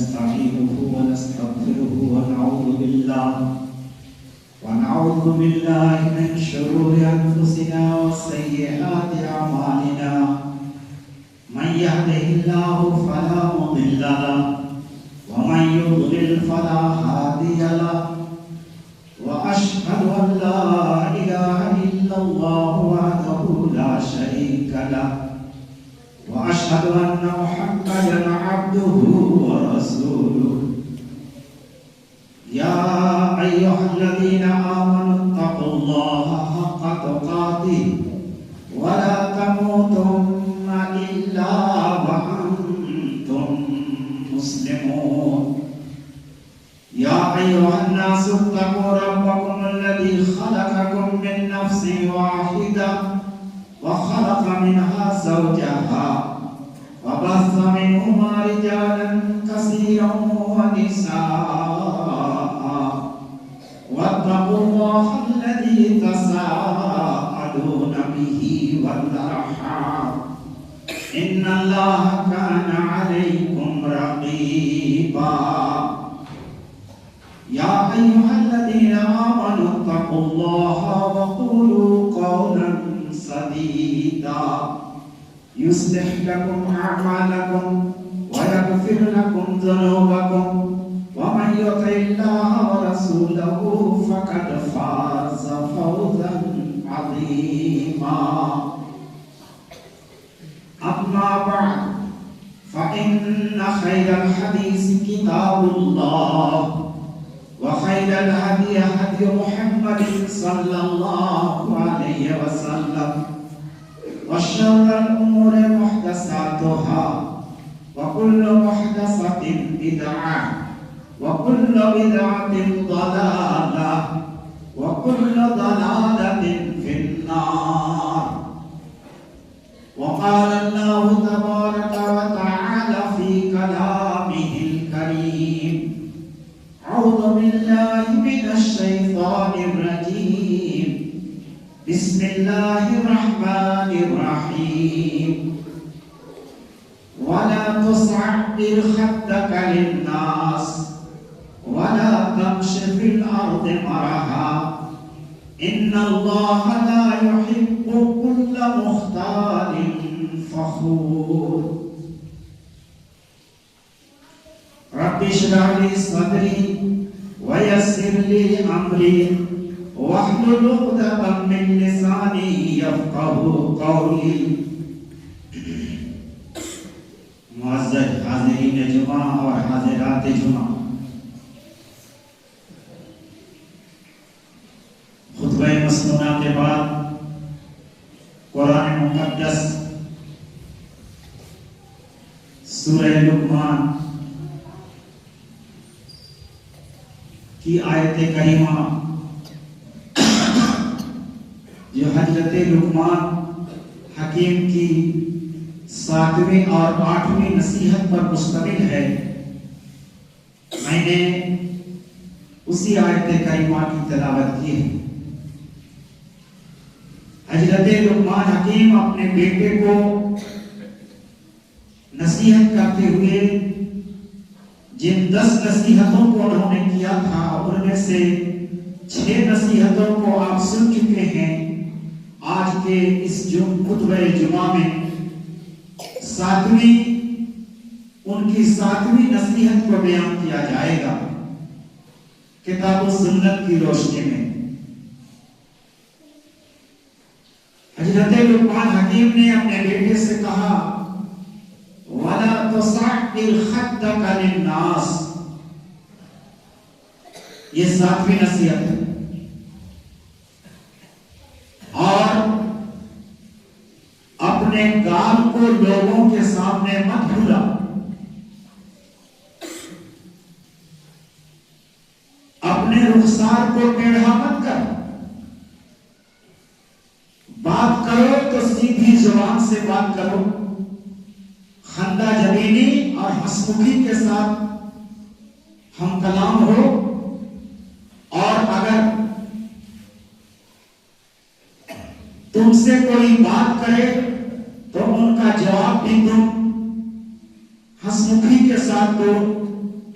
ونستعينه ونستغفره ونعوذ بالله من شرور أنفسنا وسيئات أعمالنا من يهده الله فلا مضل له ومن يضلل فلا هادي له وأشهد أن لا إله إلا الله وحده لا شريك له وأشهد أن محمدا عبده ورسوله يا أيها الذين آمنوا اتقوا الله حق تقاته ولا تموتن إلا وأنتم مسلمون يا أيها الناس اتقوا ربكم الذي خلقكم من نفس واحدة وخلق منها زوجها وبث منهما رجالا كثيرا ونساء واتقوا الله الذي تساءلون به والأرحام إن الله كان عليكم رقيبا يا أيها الذين آمنوا اتقوا الله وقولوا قولا سديدا يصلح لكم أعمالكم ويغفر لكم ذنوبكم ومن يطع الله ورسوله فقد فاز فوزا عظيما أما بعد فإن خير الحديث كتاب الله وخير الهدي هدي محمد صلى الله عليه وسلم وشر الأمور محدثاتها وكل محدثة بدعة وكل بدعة ضلالة وكل ضلالة في النار وقال الله تبارك وتعالى في كلامه الكريم أعوذ بالله من الشيطان الرجيم بسم الله الرحمن الرحيم ولا تصعر خدك للناس ولا تمش في الأرض مرحا إن الله لا يحب كل مختال فخور رب اشرح لي صدري ويسر لي أمري واحلل عقدة من لساني يفقهوا قولي معزز حاضرین جمعہ اور حاضرات جمعہ، خطبہ مسنونہ کے بعد قرآن مقدس سورہ لقمان کی آیت کریمہ جو حضرت لقمان حکیم کی 7ویں اور 8ویں نصیحت پر مشتمل ہے، میں نے اسی آیت کریمہ کی تلاوت کی ہے۔ حضرت لقمان حکیم اپنے بیٹے کو نصیحت کرتے ہوئے جن 10 نصیحتوں کو انہوں نے کیا تھا ان میں سے 6 نصیحتوں کو آپ سن چکے ہیں۔ آج کے اس خطبہ جمعہ میں ان کی 7ویں نصیحت کو بیان کیا جائے گا کتاب و سنت کی روشنی میں۔ حضرت لقمان حکیم نے اپنے بیٹے سے کہا وَلَا تُصَعِّرْ خَدَّكَ لِلنَّاسِ، یہ 7ویں نصیحت ہے، اور اپنے گال کو لوگوں کے سامنے مت بھولا، اپنے رخسار کو ٹیڑھا مت کر، بات کرو تو سیدھی زبان سے بات کرو، خندہ جبینی اور ہنسمکھی کے ساتھ ہم کلام ہو، اور اگر تم سے کوئی بات کرے تو ان کا جواب بھی تم ہنسمکھی کے ساتھ دو،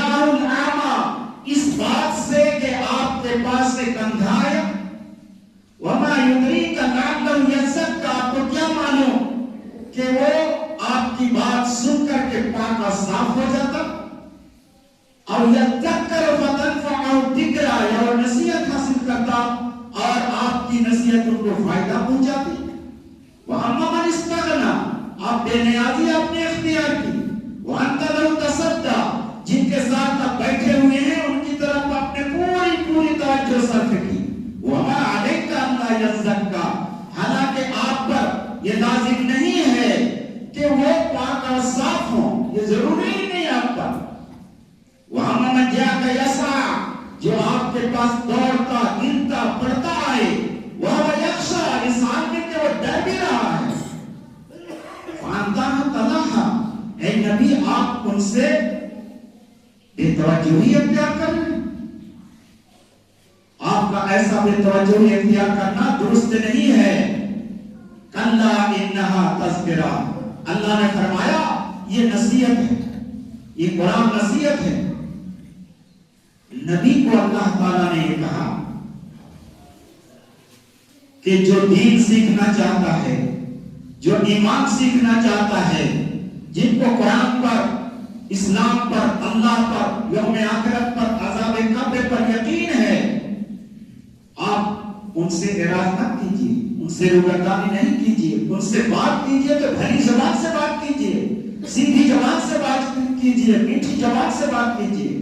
جاء الأعمى، اس بات سے کہ آپ کے پاس ایک اندھا آیا، وما يدريك لعله يزكى، آپ کو کیا معلوم کہ وہ آپ کی بات سن کر کے پاک اور صاف ہو جاتا، اور يذكر فتنفعه الذكرى، یا نصیحت حاصل کرتا اور آپ کی نصیحت ان کو فائدہ پہنچاتی۔ وَأَمَّا مَنِ اسْتَغْنَىٰ، آپ بے نیازی آپ نے اختیار کی، وَأَنْتَ لَهُ تَصَدَّىٰ، جن کے ساتھ آپ بیٹھے ہوئے ہیں ان کی طرف آپ نے پوری توجہ صرف کی، وَمَا عَلَيْكَ أَلَّا يَزَّكَّىٰ، حالانکہ آپ پر یہ لازم نہیں ہے کہ وہ پاک اور صاف ہوں، یہ ضروری نہیں آپ پر۔ وَأَمَّا مَنْ جَاءَكَ يَسْعَىٰ، جو آپ کے پاس دوڑتا گرتا پڑتا آئے، وَهُوَ يَخْشَىٰ، اس حال میں کہ وہ ڈر بھی رہا ہے، فَأَنْتَ تَلَهَا، اے نبی آپ ان سے بے توجہی اختیار کر رہے ہیں، آپ کا ایسا بے توجہی اختیار کرنا درست نہیں ہے۔ کَلَّا إِنَّهَا تَذْکِرَةٌ، اللہ نے فرمایا یہ نصیحت ہے، یہ قرآن نصیحت ہے۔ نبی کو اللہ تعالیٰ نے یہ کہا کہ جو دین سیکھنا چاہتا ہے، جو ایمان سیکھنا چاہتا ہے، جن کو قرآن پر، اسلام پر، اللہ پر، یوم آخرت پر، عذاب قبر پر یقین ہے، آپ ان سے اعراض نہ کیجیے، ان سے روگردانی نہیں کیجیے، ان سے بات کیجیے تو بھلی زبان سے بات کیجیے، سیدھی زبان سے بات کیجیے، میٹھی زبان سے بات کیجیے۔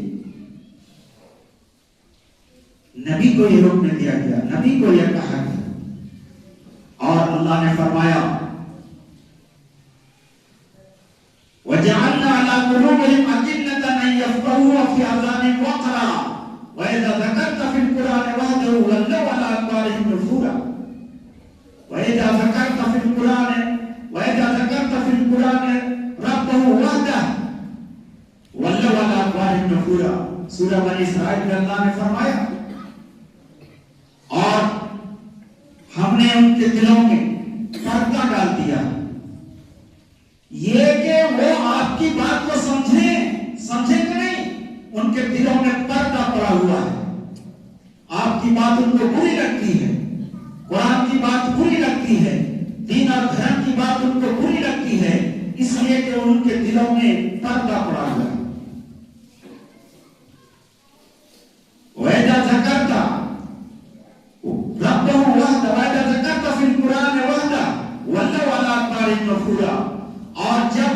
نبی کو یہ حکم دیا گیا، نبی کو یہ کہا گیا، اور اللہ نے فرمایا وَجَعَلْنَا عَلَىٰ قُلُوبِهِمْ أَكِنَّةً أَن يَفْقَهُوهُ وَفِي آذَانِهِمْ وَقْرًا وَإِذَا ذَكَرْتَ فِي الْقُرْآنِ وَحْدَهُ وَلَّوْا عَلَىٰ أَدْبَارِهِمْ نُفُورًا وَإِذَا ذَكَرْتَ فِي الْقُرْآنِ رَبَّهُ وَحْدَهُ وَلَّوْا عَلَىٰ أَدْبَارِهِمْ نُفُورًا، سورہ بنی اسرائیل میں اللہ نے فرمایا اور ہم نے ان کے دلوں میں پردہ ڈال دیا، یہ کہ وہ آپ کی بات کو سمجھیں کہ نہیں، ان کے دلوں میں پردہ پڑا ہوا ہے، آپ کی بات ان کو بری لگتی ہے، قرآن کی بات بری لگتی ہے، دین اور دھرم کی بات ان کو بری لگتی ہے، اس لیے کہ ان کے دلوں میں پردہ پڑا ہوا ہے۔ وَإِذَا ذَكَرْتَ رَبَّهُ وَحْدَهُ وَإِذَا ذَكَرْتَ فِي الْقُرْآنِ وَحْدَهُ وَلَّوْا عَلَىٰ أَدْبَارِهِمْ نُفُورًا، اور جب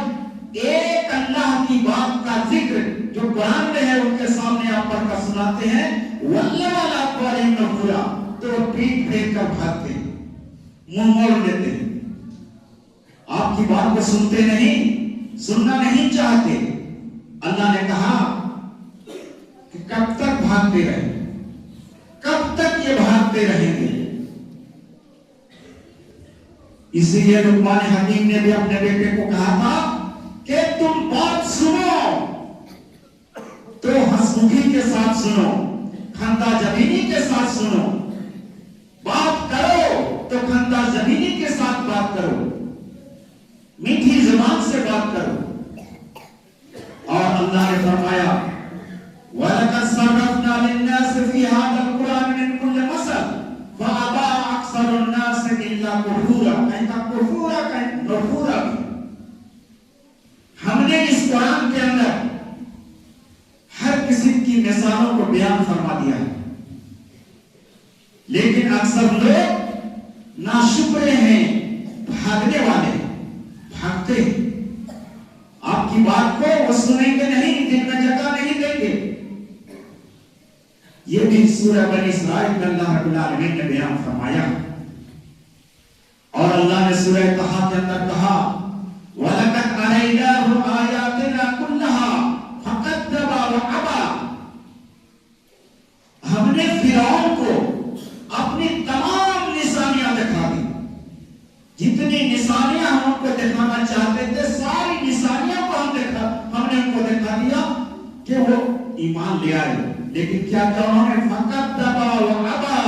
ایک اللہ کی بات کا ذکر جو قرآن میں ہے ان کے سامنے آپ پڑھ کر سناتے ہیں، وَلَّوْا عَلَىٰ أَدْبَارِهِمْ نُفُورًا، تو وہ پیٹ پھیر کر بھاگتے ہیں، منہ موڑ لیتے ہیں، آپ کی بات کو سنتے نہیں، سننا نہیں چاہتے۔ اللہ نے کہا کہ کب تک بھاگتے رہیں، کب تک یہ بھاگتے رہیں گے؟ اسی لیے لقمان حکیم نے بھی اپنے بیٹے کو کہا تھا کہ تم بات سنو تو ہنسمکھی کے ساتھ سنو، خندہ جبینی کے ساتھ سنو، بات کرو تو خندہ جبینی کے ساتھ بات کرو، میٹھی زبان سے بات کرو۔ اور اللہ نے فرمایا وَلَقَدْ صَرَّفْنَا لِلنَّاسِ فِي هَذَا الْقُرْآنِ مِنْ كُلِّ مَثَلٍ فَأَبَىٰ أَكْثَرُ النَّاسِ إِلَّا كُفُورًا، کہیں کفورا کہیں نفورا، ہم نے اس قرآن کے اندر ہر قسم کی مثالوں کو بیان فرما دیا ہے، لیکن اکثر لوگ ناشکرے ہیں، بھاگنے والے، بھاگتے ہیں، آپ کی بات کو وہ سنیں گے نہیں، دل میں جگہ نہیں دیں گے۔ یہ بھی سورہ بنی اسرائیل میں اللہ رب العالمین نے بیان فرمایا، اور اللہ نے سورہ طٰہٰ کے اندر کہا وَلَقَدْ أَرَيْنَاهُ آيَاتِنَا كُلَّهَا فَكَذَّبَ وَأَبَىٰ، ہم نے فرعون کو اپنی تمام نشانیاں دکھا دی، جتنی نشانیاں ہم ان کو دکھانا چاہتے تھے ساری نشانیاں کو ہم نے ان کو دکھا دیا کہ وہ ایمان لے آئے، لیکن کیا انہوں نے فَكَذَّبَ وَأَبَىٰ،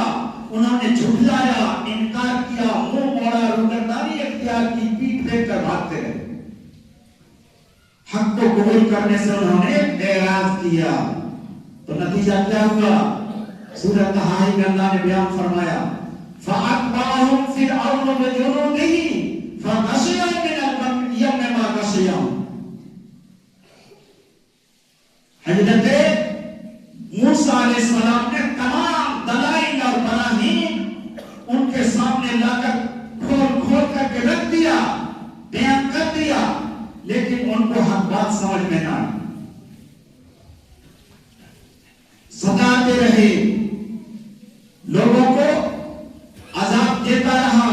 انہوں نے جھٹلایا، انکار کیا، منہ موڑا، روگردانی اختیار کی، پیٹ پھیر کر بھاگتے رہے۔ حق کو قبول کرنے سے انہوں نے اعراض کیا تو نتیجہ کیا ہوا؟ سورہ طٰہٰ میں اللہ نے بیان فرمایا فَأَتْبَعَهُمْ فِرْعَوْنُ بِجُنُودِهِ فَغَشِيَهُم مِّنَ الْيَمِّ مَا غَشِيَهُم۔ حضرت موسیٰ علیہ السلام نے تمام دلائل اور براہین ان کے سامنے لا کر کھول کر کے رکھ دیا، بیان کر دیا، لیکن ان کو حق بات سمجھ میں نہ آئی، ستاتے رہے، لوگوں کو عذاب دیتا رہا،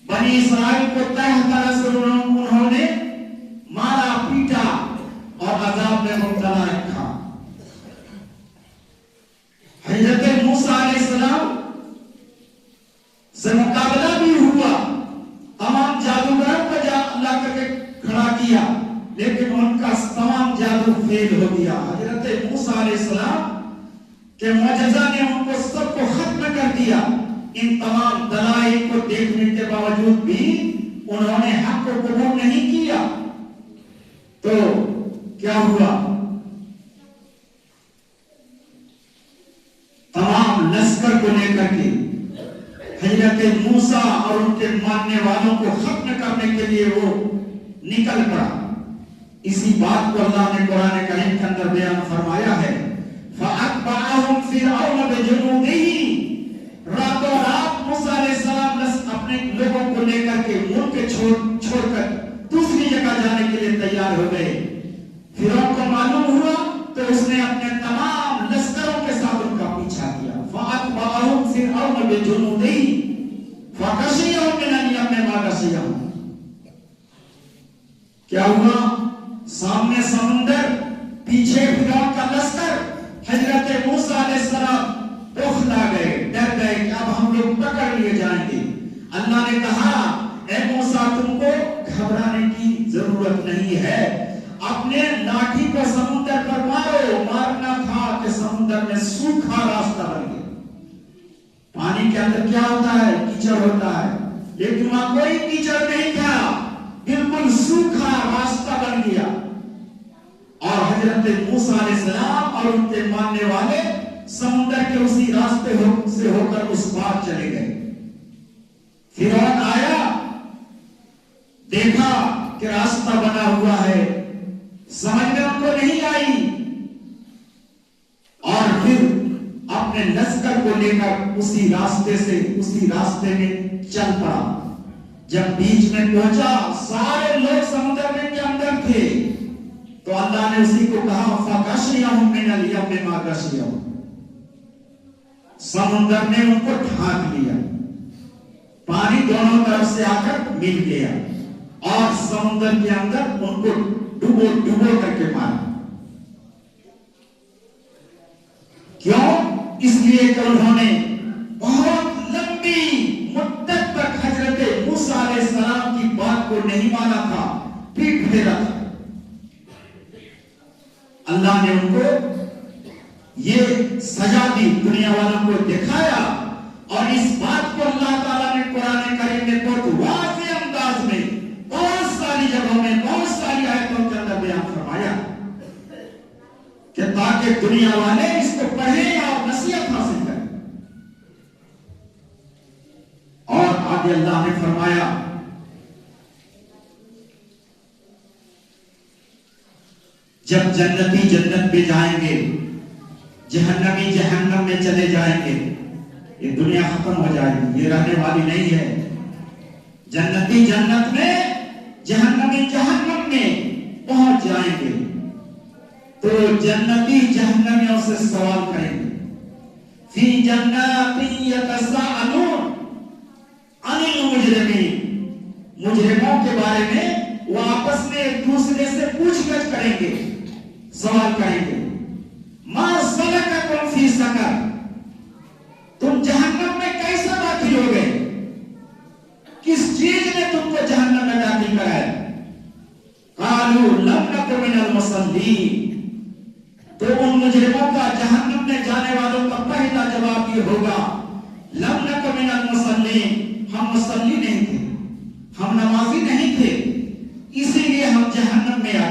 بنی اسرائیل کو طرح طرح سے انہوں نے مارا پیٹا اور عذاب میں مبتلا رکھا۔ حضرت موسیٰ علیہ السلام سے مقابلہ بھی ہوا، تمام جادوگروں کو اللہ کر کے کھڑا کیا، لیکن ان کا تمام جادو فیل ہو گیا۔ حضرت موسیٰ علیہ السلام کہ معجزہ نے ان کو سب کو ختم کر دیا، ان تمام دلائل کو دیکھنے کے باوجود بھی انہوں نے حق کو قبول نہیں کیا، تو کیا ہوا؟ تمام لشکر کو لے کر کے حضرت موسیٰ اور ان کے ماننے والوں کو ختم کرنے کے لیے وہ نکل پڑا۔ اسی بات کو اللہ نے قرآن کریم کے اندر بیان فرمایا ہے فَأَتْبَعَهُمْ فِرْعَوْنُ بِجُنُودِهِ، راتوں رات موسیٰ علیہ السلام اپنے لوگوں کو لے کر کے ملک چھوڑ کر دوسری جگہ جانے کے لیے تیار ہو گئے۔ فرعون کو معلوم ہوا تو اس نے اپنے تمام لشکروں کے ساتھ ان کا پیچھا کیا۔ فَأَتْبَعَهُمْ فِرْعَوْنُ بِجُنُودِهِ فَغَشِيَهُم مِّنَ الْيَمِّ مَا غَشِيَهُم۔ کیا ہوا؟ سامنے سمندر، پیچھے فرعون کا لشکر، حضرت موسیٰ علیہ السلام بوکھلا گئے، ڈر گئے کہ اب ہم لوگ پکڑ لیے جائیں گے۔ اللہ نے کہا اے موسیٰ تم کو گھبرانے کی ضرورت نہیں ہے، اپنے لاٹھی کو سمندر پر مارو۔ مارنا تھا کہ سمندر میں سوکھا راستہ بن گیا۔ پانی کے اندر کیا ہوتا ہے؟ کیچڑ ہوتا ہے، لیکن وہاں کوئی کیچڑ نہیں تھا، بالکل سوکھا راستہ بن گیا، اور حضرت موسیٰ علیہ السلام اور ان کے ماننے والے سمندر کے اسی راستے سے ہو کر اس پار چلے گئے۔ فرعون آیا، دیکھا کہ راستہ بنا ہوا ہے، سمجھ میں ان کو نہیں آئی، اور پھر اپنے لشکر کو لے کر اسی راستے میں چل پڑا۔ جب بیچ میں پہنچا سارے لوگ سمندر میں کے اندر تھے، تو اللہ نے اسی کو کہا فَغَشِيَهُم مِّنَ الْيَمِّ مَا غَشِيَهُم، سمندر نے ان کو ڈھانک لیا، پانی دونوں طرف سے آ کر مل گیا اور سمندر کے اندر ان کو ڈبو کر کے مارا۔ کیوں؟ اس لیے کہ انہوں نے بہت لمبی مدت تک حضرت موسیٰ علیہ السلام کی بات کو نہیں مانا تھا، پیٹ پھیرا تھا۔ اللہ نے ان کو یہ سزا دی، دنیا والوں کو دکھایا، اور اس بات کو اللہ تعالیٰ نے قرآن کریم میں بہت واضح انداز میں بہت ساری جگہوں میں بہت ساری آیتوں کے اندر بیان فرمایا کہ تاکہ دنیا والے اس کو پڑھیں اور نصیحت حاصل کریں۔ اور آگے اللہ نے فرمایا جب جنتی جنت میں جائیں گے، جہنمی جہنم میں چلے جائیں گے، یہ دنیا ختم ہو جائے گی، یہ رہنے والی نہیں ہے۔ جنتی جنت میں، جہنمی جہنم میں پہنچ جائیں گے تو جنتی جہنمیوں سے سوال کریں گے فی جنات یتساءلون عن المجرمین، مجرموں کے بارے میں وہ آپس میں ایک دوسرے سے پوچھ گچھ کریں گے، سوال کریں گے ما سلککم فی سقر، تم جہنم میں کیسے داخل ہو گئے، کس چیز نے تم کو جہنم میں داخل کرایا؟ قالوا لم نک من المصلین، تو ان مجرموں کا جہنم میں جانے والوں کا پہلا جواب یہ ہوگا لم نک من المصلین، ہم مصلی نہیں تھے، ہم نمازی نہیں تھے، اسی لیے ہم جہنم میں آ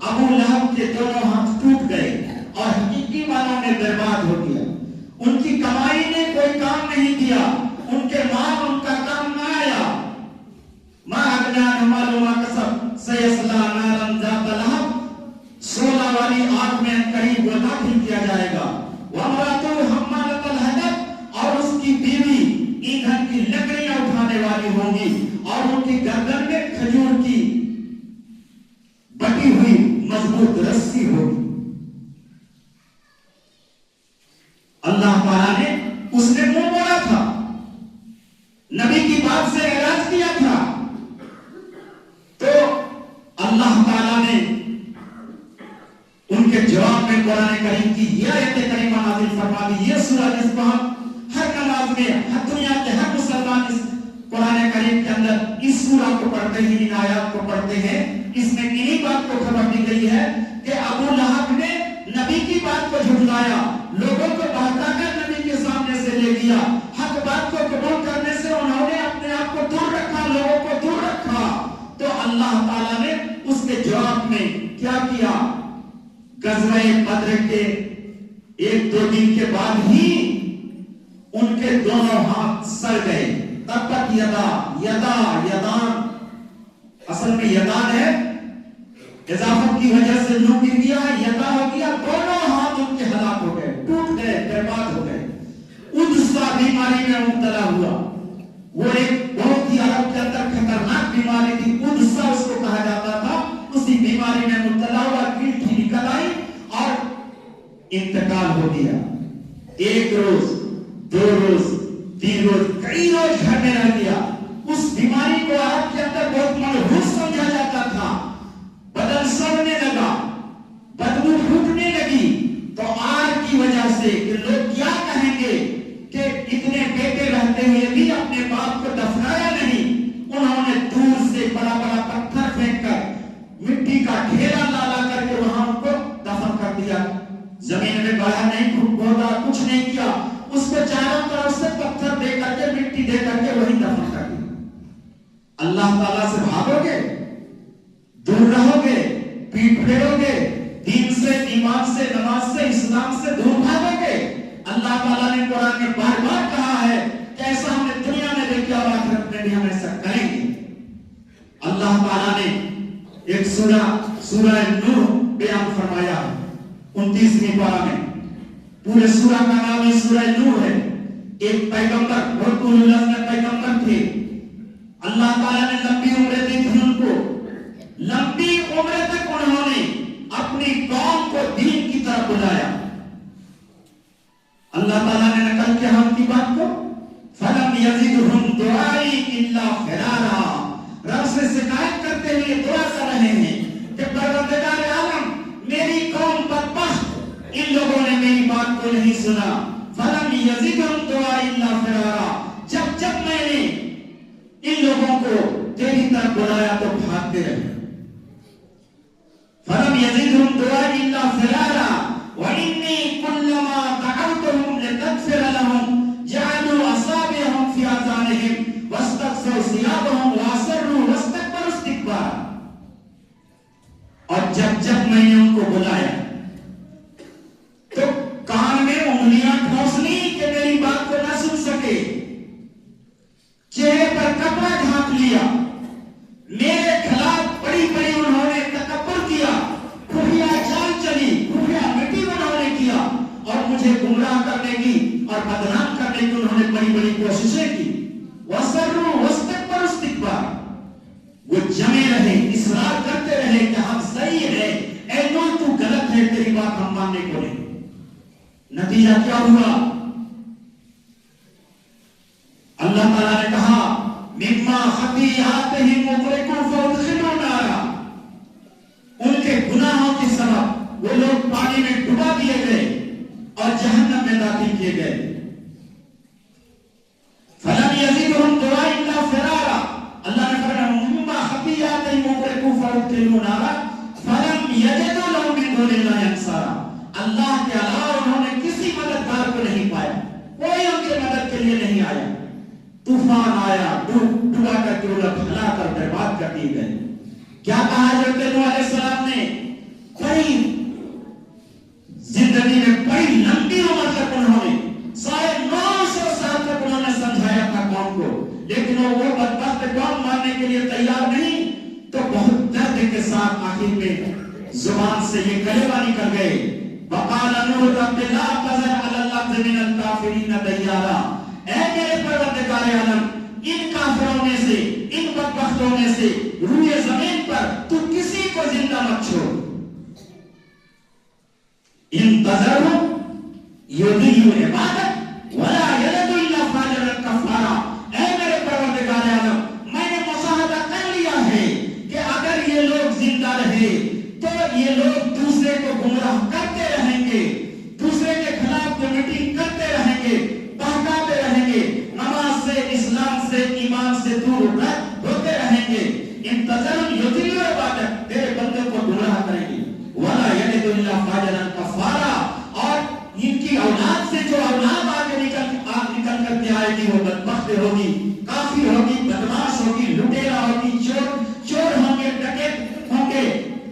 ابو لہب کے دونوں ہاتھ ٹوٹ گئے اور حقیقی معنوں میں برباد ہو گیا. ان کی کمائی نے کوئی کام نہیں کیا, ان کے مال ان کا کام نہ آیا. ما اغنی عنہ مالہ ما کسب سیصلی نارا ذات لہب, 16 والی آگ میں قریب وہ داخل کیا جائے گا. وامرأتہ حمالۃ الحطب, اور اس کی بیوی ایندھن کی لکڑیاں اٹھانے والی ہوں گی, اور ان کی گردن میں کھجور کی بٹی ہوئی مضبوط رسی ہوگی. اللہ تعالیٰ نے اس نے منہ موڑا تھا, نبی کی بات سے اعراض کیا تھا, تو اللہ تعالیٰ نے ان کے جواب میں قرآن کریم کی یہ آیت کریمہ نازل فرما دی. یہ سورہ جس کو ہم ہر نماز میں, ہر دنیا کے ہر مسلمان اس قرآن کریم کے اندر اس سورہ کو پڑھتے ہیں, ان آیات کو پڑھتے ہیں, اس میں انہی بات کو خبر دی گئی ہے کہ ابو لہب نے نبی کی بات کو جھٹلایا, لوگوں کو بہکا کر نبی کے سامنے سے لے گیا, حق بات کو قبول کرنے سے انہوں نے اپنے آپ کو دور رکھا, لوگوں کو دور رکھا. تو اللہ تعالیٰ نے اس کے جواب میں کیا کیا, غزوہ بدر کے 1-2 دن کے بعد ہی ان کے دونوں ہاتھ سڑ گئے. تبت یدان, اصل میں یدان ہے, اضافت کی وجہ سے لو گر گیا, یدا ہو گیا, دونوں ہاتھ ان کے ہلاک ہو گئے, ٹوٹ گئے, برباد ہو گئے. ادسا بیماری میں مبتلا ہوا, وہ ایک بہت ہی عرب کے اندر خطرناک بیماری تھی, ادسا اس کو کہا جاتا تھا. اسی بیماری میں مبتلا ہوا, گیٹھی نکل آئی اور انتقال ہو گیا. 1 روز 2 روز 3 روز کئی روز گھر میں رہ گیا. اس بیماری کو عرب کے اندر بہت منحوس سمجھا جاتا تھا. بدن سڑنے لگا, بدبو پھوٹنے لگی, تو آر کی وجہ سے کہ لوگ کیا کہیں گے کہ اتنے بیٹے رہتے ہوئے بھی اپنے باپ کو دفنایا نہیں. انہوں نے دور سے بڑا بڑا پتھر پھینک کر مٹی کا ڈھیرا لا کر کے وہاں ان کو دفن کر دیا. زمین میں گڑھا نہیں, کھودا, کچھ نہیں کیا, اس کو چاروں طرف سے پتھر دے کر کے, مٹی دے کر کے وہی دفن کر دیا. اللہ تعالیٰ سے بھاگو گے, دور رہو گے, پیٹ پھیرو گے, دین سے, ایمان سے, نماز سے, اسلام سے دور بھاگو گے. اللہ تعالیٰ نے قرآن میں بار بار کہا ہے کہ ایسا ہم نے دنیا میں دیکھا اور آخرت میں بھی ہم ایسا کریں گے. اللہ تعالیٰ نے ایک سورہ نوح بیان فرمایا 29ویں پارہ میں. پورے سورہ کا نام ہے سورہ نوح ہے. ایک پیغمبر, رسول اللہ نے پیغمبر تھے, اللہ تعالیٰ نے لمبی عمریں دی تھی ان کو. لمبی عمریں تک انہوں نے اپنی قوم کو دین کی طرف بلایا. اللہ تعالیٰ نے نقل کیا ہم کی بات کو, فَلَمْ يَزِدْهُمْ دُعَائِي إِلَّا فِرَارًا. رب سے شکایت کرتے ہوئے دعا کر رہے ہیں کہ پروردگار عالم, میری قوم بدبخت, ان لوگوں نے میری بات کو نہیں سنا. فَلَمْ يَزِدْهُمْ دُعَائِي إِلَّا فِرَارًا. جب میں نے ان لوگوں کو تیری طرف بلایا تو بھاگتے رہے. فَلَمْ يَزِدْهُمْ دُعَائِي إِلَّا فِرَارًا وَإِنِّي كُلَّمَا دَعَوْتُهُمْ لِتَغْفِرَ لَهُمْ جَعَلُوا أَصَابِعَهُمْ فِي آذَانِهِمْ وَاسْتَغْشَوْا ثِيَابَهُمْ وَأَصَرُّوا وَاسْتَكْبَرُوا اسْتِكْبَارًا. اور جب میں نے ان کو بلایا تو کان میں انگلیاں ٹھونس لی کہ میری بات کو نہ سن سکے, چہرے پر کپڑا ڈھانپ لیا, میرے خلاف بڑی بڑی انہوں نے تکبر کیا, خفیہ چال چلی, خفیہ میٹنگ انہوں نے کیا, اور مجھے گمراہ کرنے کی اور بدنام کرنے کی انہوں نے بڑی بڑی کوششیں کی. وَأَصَرُّوا وَاسْتَكْبَرُوا اسْتِكْبَارًا. وہ جمے رہے, اصرار کرتے رہے کہ ہم صحیح ہے, اے نوح تو غلط ہے, تیری بات ہم ماننے کو نہیں. نتیجہ کیا ہوا؟ اللہ تعالیٰ نے کہا مما خطیئاتہم اغرقوا فادخلوا نارا. ان کے گناہوں کے سبب وہ لوگ پانی میں ڈبا دیے گئے اور جہنم میں داخل کیے گئے. فلم یزدہم دعائی الا فرارا. اللہ نے فرمایا مما خطیئاتہم اغرقوا فادخلوا نارا فلم یجدوا لهم من دون اللہ انصارا. اللہ کے علاوہ انہوں نے کسی مددگار کو نہیں پایا, کوئی ان کے مدد کے لیے نہیں آیا. طوفان آیا, ڈبا کر کے وہ لوگ ہلا کر برباد کر دیے گئے. کیا کہا حضرت نوح علیہ السلام نے زبان سے یہ کلمہ نکل گئے، وقال نوح رب لا تذر علی الارض من الکافرین دیارا، اے میرے پروردگار عالم، ان کافروں میں سے، ان بدبختوں میں سے روئے زمین پر تو کسی کو زندہ مت چھوڑ. ان تذرهم یضلوا عبادک ولا یلد الا فاجرا کفارا. اے میرے پروردگار عالم، میں نے مشاہدہ کر لیا ہے کہ اگر یہ لوگ زندہ رہے تو یہ لوگ دوسرے کو گمراہ کرتے رہیں گے، دوسرے کے خلاف میٹنگ کرتے رہیں گے، بہکاتے رہیں گے، نماز سے، اسلام سے، ایمان سے دور ہوتے رہیں گے. انتظر یضلوا عبادک، تیرے بندے کو گمراہ کریں گے، ولا یلد الا فاجرا کفارا، اور ان کی اولاد سے جو اولاد آگے نکل کر کے آئے گی وہ بدبخت ہوگی، کافر ہوگی، بدماش ہوگی، لٹیرا ہوگی، چور ہوں گے، ڈکیت ہوں گے،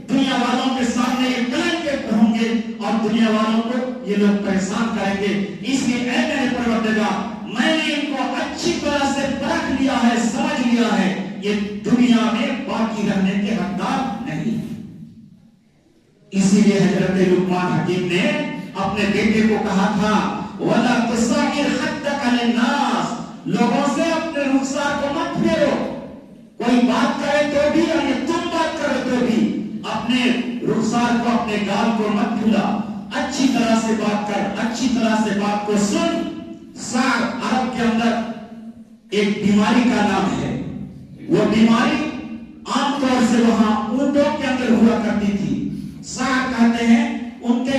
دنیا والوں کے سامنے یہ کلنک ہوں گے اور دنیا والوں کو یہ لوگ پریشان کریں گے. اس لیے اے میرے پروردگار، میں نے ان کو اچھی طرح سے پرکھ لیا ہے، سمجھ لیا ہے، یہ دنیا میں باقی رہنے کے حقدار نہیں. اسی لیے حضرت لقمان حکیم نے اپنے بیٹے کو کہا تھا وَلَا تُصَعِّرْ خَدَّكَ لِلنَّاسِ، لوگوں سے اپنے رخسار کو مت پھیرو، کوئی بات کرے تو بھی اور یہ تم بات کرو تو بھی اپنے رخسار کو، اپنے گال کو مت پھیلا، اچھی طرح سے بات کر، اچھی طرح سے بات کو سن. سعر عرب کے اندر ایک بیماری کا نام ہے، وہ بیماری عام طور سے وہاں اونٹوں کے اندر ہوا کرتی تھی. سعر کہتے ہیں ان کے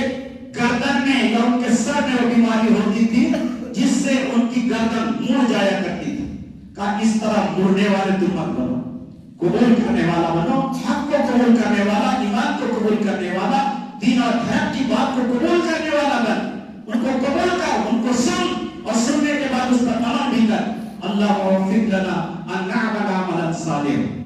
گردن میں یا ان کے سر میں وہ بیماری ہوتی تھی جس سے ان کی گردن مڑ جایا کرتی تھی. کہا اس طرح مڑنے والے تم مت بنو، قبول کرنے والا بنو، حق کو قبول کرنے والا، ایمان کو قبول کرنے والا، دین اور دھرم کی بات کو قبول کرنے والا بن. ان کو قبول کر، ان کو سن، اور سننے کے بعد اس پر عمل بھی کر. اللہ وفق لنا ان نعمل عملا صالحا.